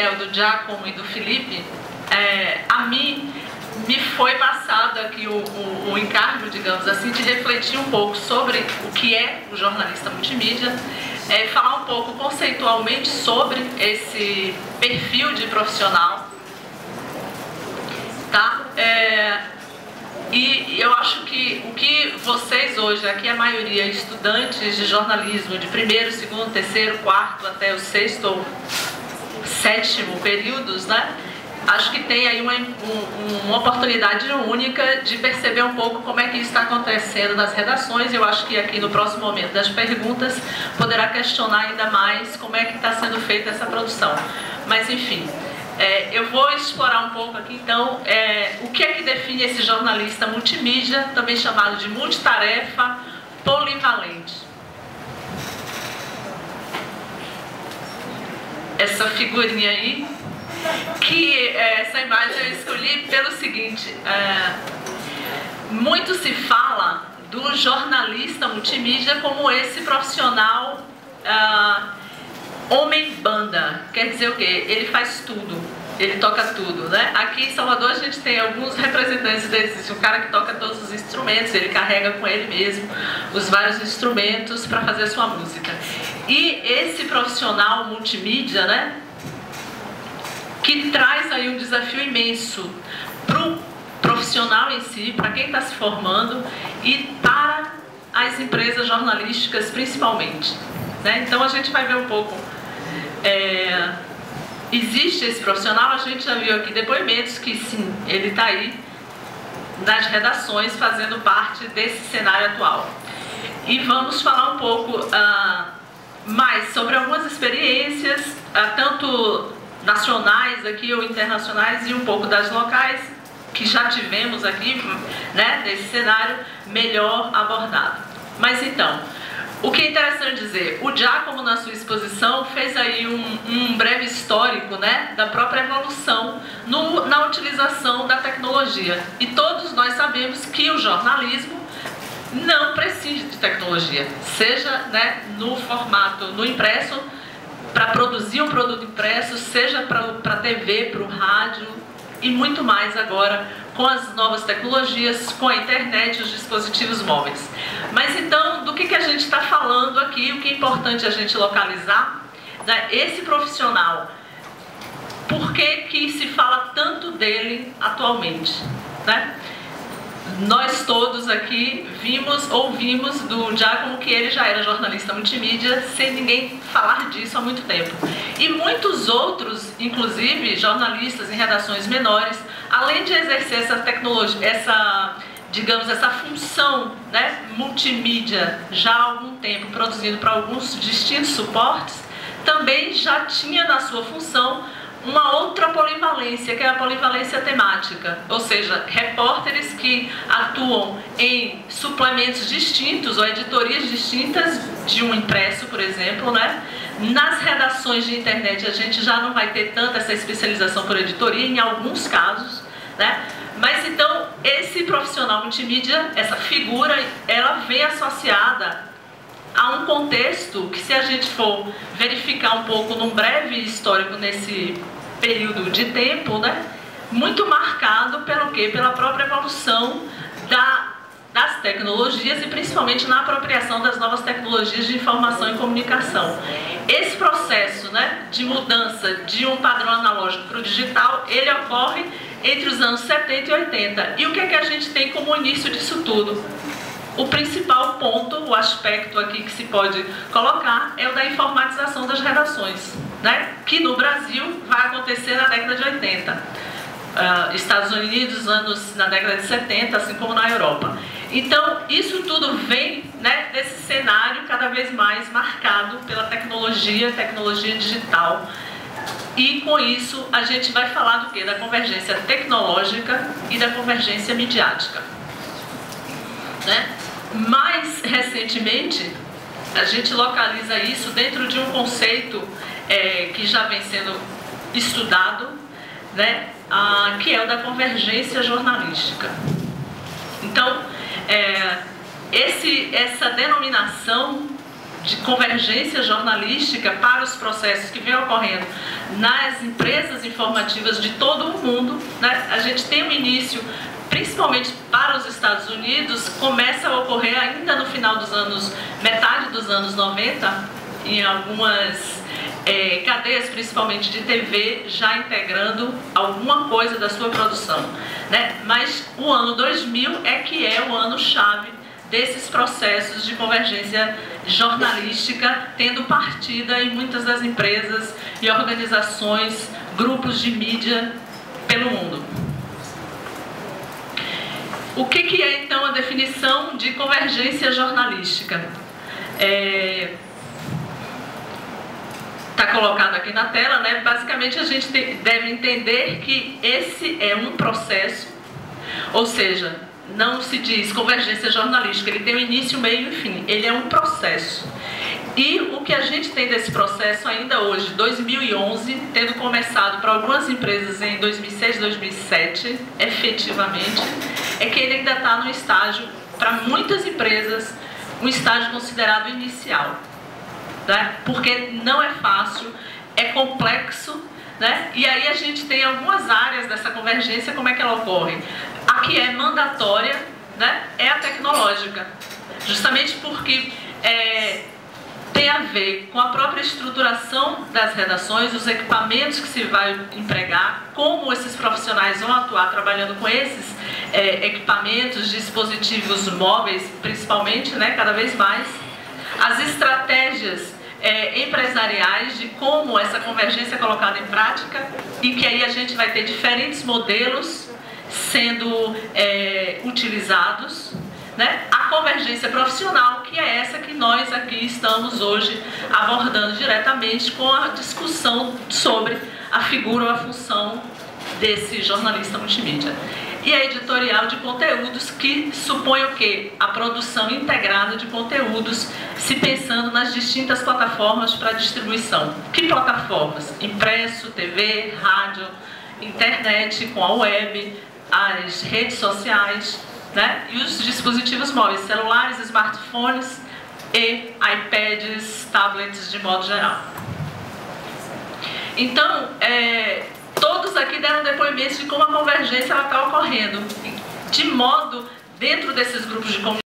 Daniel, do Giacomo e do Felipe, a mim me foi passado aqui o encargo, digamos assim, de refletir um pouco sobre o que é o jornalista multimídia, falar um pouco conceitualmente sobre esse perfil de profissional, tá? E eu acho que o que vocês hoje, aqui a maioria estudantes de jornalismo de primeiro, segundo, terceiro, quarto até o sexto ou sétimo períodos, né? Acho que tem aí uma oportunidade única de perceber um pouco como é que isso está acontecendo nas redações. Eu acho que aqui no próximo momento das perguntas poderá questionar ainda mais como é que está sendo feita essa produção. Mas enfim, eu vou explorar um pouco aqui então o que é que define esse jornalista multimídia, também chamado de multitarefa polivalente. Essa figurinha aí, que essa imagem eu escolhi pelo seguinte, muito se fala do jornalista multimídia como esse profissional homem-banda. Quer dizer o quê? Ele faz tudo, ele toca tudo, né? Aqui em Salvador a gente tem alguns representantes desses, um cara que toca todos os instrumentos, ele carrega com ele mesmo os vários instrumentos para fazer a sua música. E esse profissional multimídia, né, que traz aí um desafio imenso para o profissional em si, para quem está se formando e para as empresas jornalísticas principalmente, né? Então a gente vai ver um pouco, existe esse profissional, a gente já viu aqui depoimentos que sim, ele está aí nas redações fazendo parte desse cenário atual. E vamos falar um pouco mais sobre algumas experiências, tanto nacionais aqui ou internacionais, e um pouco das locais que já tivemos aqui, né, nesse cenário melhor abordado. Mas então, o que é interessante dizer, o Giacomo na sua exposição fez aí um breve histórico, né, da própria evolução na utilização da tecnologia. E todos nós sabemos que o jornalismo não precisa de tecnologia, seja, né, no formato, no impresso, para produzir um produto impresso, seja para a TV, para o rádio e muito mais agora com as novas tecnologias, com a internet e os dispositivos móveis. Mas então, do que a gente está falando aqui, o que é importante a gente localizar, né, esse profissional, por que se fala tanto dele atualmente, né? Nós todos aqui ouvimos do Giacomo que ele já era jornalista multimídia sem ninguém falar disso há muito tempo. E muitos outros, inclusive jornalistas em redações menores, além de exercer essa tecnologia, digamos, essa função, né, multimídia já há algum tempo, produzindo para alguns distintos suportes, também já tinha na sua função uma outra polivalência, que é a polivalência temática, ou seja, repórteres que atuam em suplementos distintos ou editorias distintas de um impresso, por exemplo, né? Nas redações de internet a gente já não vai ter tanta essa especialização por editoria, em alguns casos, né? Mas então esse profissional multimídia, essa figura, ela vem associada a um contexto que, se a gente for verificar um pouco num breve histórico nesse período de tempo, né, muito marcado pelo quê? Pela própria evolução das tecnologias e principalmente na apropriação das novas tecnologias de informação e comunicação. Esse processo, né, de mudança de um padrão analógico para o digital, ele ocorre entre os anos 70 e 80. E o que é que a gente tem como início disso tudo? O principal ponto, o aspecto aqui que se pode colocar é o da informatização das redações, né? Que no Brasil vai acontecer na década de 80. Estados Unidos, na década de 70, assim como na Europa. Então, isso tudo vem, né, desse cenário cada vez mais marcado pela tecnologia digital. E com isso a gente vai falar do quê? Da convergência tecnológica e da convergência midiática, né? Mais recentemente, a gente localiza isso dentro de um conceito que já vem sendo estudado, né, que é o da convergência jornalística. Então, essa denominação de convergência jornalística para os processos que vem ocorrendo nas empresas informativas de todo o mundo, né? A gente tem um início, principalmente para os Estados Unidos, começa a ocorrer ainda no final dos anos, metade dos anos 90, em algumas cadeias, principalmente de TV, já integrando alguma coisa da sua produção, né? Mas o ano 2000 é que é o ano-chave desses processos de convergência jornalística, tendo partida em muitas das empresas e organizações, grupos de mídia pelo mundo. O que é, então, a definição de convergência jornalística? Está colocado aqui na tela, né? Basicamente, a gente deve entender que esse é um processo, ou seja, não se diz convergência jornalística, ele tem um início, meio e fim, ele é um processo. E o que a gente tem desse processo ainda hoje, 2011, tendo começado para algumas empresas em 2006, 2007, efetivamente, é que ele ainda está no estágio, para muitas empresas, um estágio considerado inicial, né? Porque não é fácil, é complexo, né? E aí a gente tem algumas áreas dessa convergência, como é que ela ocorre? A que é mandatória, né, é a tecnológica, justamente porque tem a ver com a própria estruturação das redações, os equipamentos que se vai empregar, como esses profissionais vão atuar trabalhando com esses equipamentos, dispositivos móveis, principalmente, né, cada vez mais, as estratégias empresariais de como essa convergência é colocada em prática, e que aí a gente vai ter diferentes modelos sendo utilizados, né? A convergência profissional, que é essa que nós aqui estamos hoje abordando diretamente com a discussão sobre a figura ou a função desse jornalista multimídia. E a editorial de conteúdos, que supõe o quê? A produção integrada de conteúdos, se pensando nas distintas plataformas para distribuição. Que plataformas? Impresso, TV, rádio, internet com a web, as redes sociais, né? E os dispositivos móveis, celulares, smartphones e iPads, tablets de modo geral. Então, todos aqui deram depoimentos de como a convergência está ocorrendo, de modo, dentro desses grupos de comunicação,